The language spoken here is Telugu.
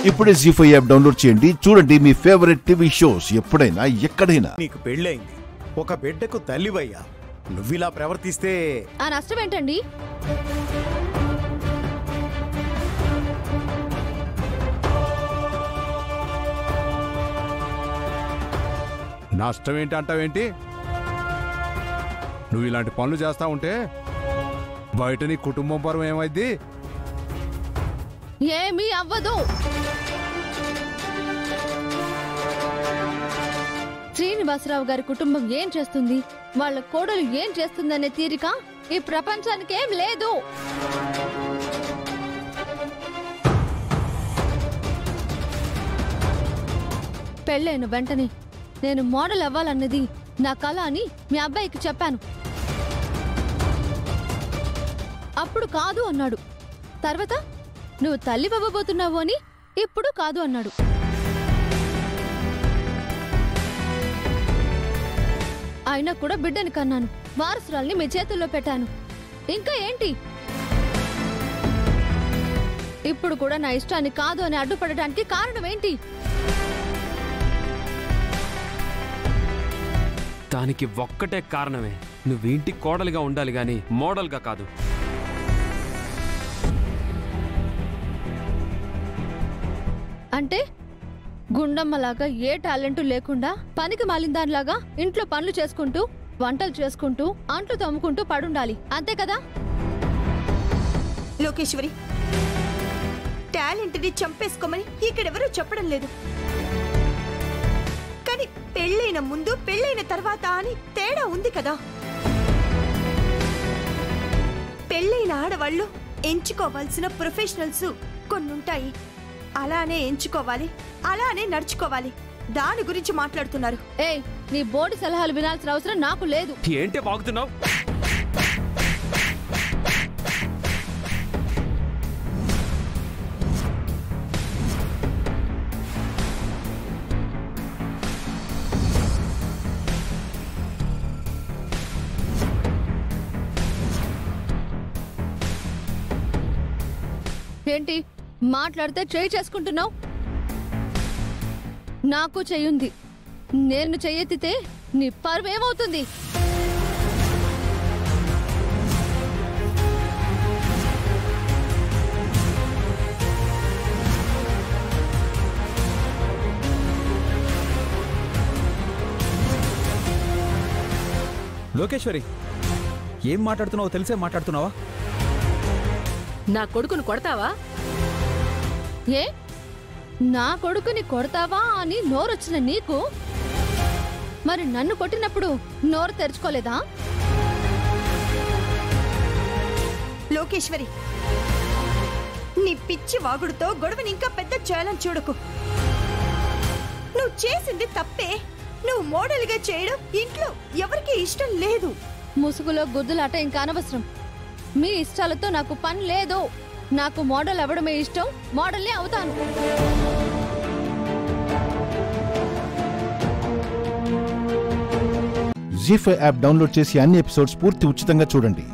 ఇప్పుడే జీ5 యాప్ డౌన్లోడ్ చేయండి. చూడండి మీ ఫేవరెట్ టీవీ షోస్ ఎప్పుడైనా ఎక్కడైనా. నీకు పెళ్ళైంది, ఒక బిడ్డకు తల్లివయ్యా, నువ్విలా ప్రవర్తిస్తే ఆ నష్టం ఏంటండి? నష్టం ఏంటి అంటావేంటి? నువ్వు ఇలాంటి పనులు చేస్తా ఉంటే బయట నీ కుటుంబం పరం ఏమైంది? ఏమీ అవ్వదు. శ్రీనివాసరావు గారి కుటుంబం ఏం చేస్తుంది, వాళ్ళ కోడలు ఏం చేస్తుందనే తీరిక ఈ ప్రపంచానికి ఏం లేదు. పెళ్ళైన వెంటనే నేను మోడల్ అవ్వాలన్నది నా కల అని మీ అబ్బాయికి చెప్పాను. అప్పుడు కాదు అన్నాడు. తర్వాత నువ్వు తల్లి అవ్వబోతున్నావు అని ఇప్పుడు కాదు అన్నాడు. అయినా కూడా బిడ్డని కన్నాను, వారసురాల్ని మీ చేతుల్లో పెట్టాను. ఇంకా ఏంటి? ఇప్పుడు కూడా నా ఇష్టాన్ని కాదు అని అడ్డుపడటానికి కారణం ఏంటి? దానికి ఒక్కటే కారణమే, నువ్వు ఇంటి కోడలుగా ఉండాలి గాని మోడల్గా కాదు. అంటే గుండమ్మలాగా ఏ టాలెంట్ లేకుండా పనికి మాలిందానిలాగా ఇంట్లో పనులు చేసుకుంటూ వంటలు చేసుకుంటూ అంట్లు తమ్ముకుంటూ పడుండాలి, అంతే కదా? లోకేశ్వరి, టాలెంట్ ని చంపేసుకోమని ఇక్కడెవరూ చెప్పడం లేదు. కానీ పెళ్ళైన ముందు పెళ్ళైన తర్వాత అని తేడా ఉంది కదా. పెళ్ళైన ఆడవాళ్ళు ఎంచుకోవాల్సిన ప్రొఫెషనల్స్ కొన్నుంటాయి. అలానే ఎంచుకోవాలి, అలానే నడుచుకోవాలి. దాని గురించి మాట్లాడుతున్నారు. ఏయ్, నీ బోర్డు సలహాలు వినాల్సిన అవసరం నాకు లేదు. ఏంటి బాగుతున్నావు? ఏంటి మాట్లాడితే చేయి చేసుకుంటున్నావు? నాకు చెయ్యుంది. నేను చెయ్యెత్తితే నీ పరువు ఏమవుతుంది? లోకేశ్వరి, ఏం మాట్లాడుతున్నావో తెలిసే మాట్లాడుతున్నావా? నా కొడుకును కొడతావా? ఏ, నా కొడుకుని కొడతావా అని నోరొచ్చిన నీకు మరి నన్ను కొట్టినప్పుడు నోరు తెరుచుకోలేదా? లోకేశ్వరి, నీ పిచ్చి వాగుడుతో గొడవని ఇంకా పెద్ద చేయాలని చూడకు. నువ్వు చేసింది తప్పే. నువ్వు మోడల్గా చేయడం ఇంట్లో ఎవరికీ ఇష్టం లేదు. ముసుగులో గుద్దులాట ఇంకా అనవసరం. మీ ఇష్టాలతో నాకు పని లేదు. నాకు మోడల్ అవ్వడమే ఇష్టం, మోడల్నే అవుతాను. జీ5 యాప్ డౌన్లోడ్ చేసి అన్ని ఎపిసోడ్స్ పూర్తి ఉచితంగా చూడండి.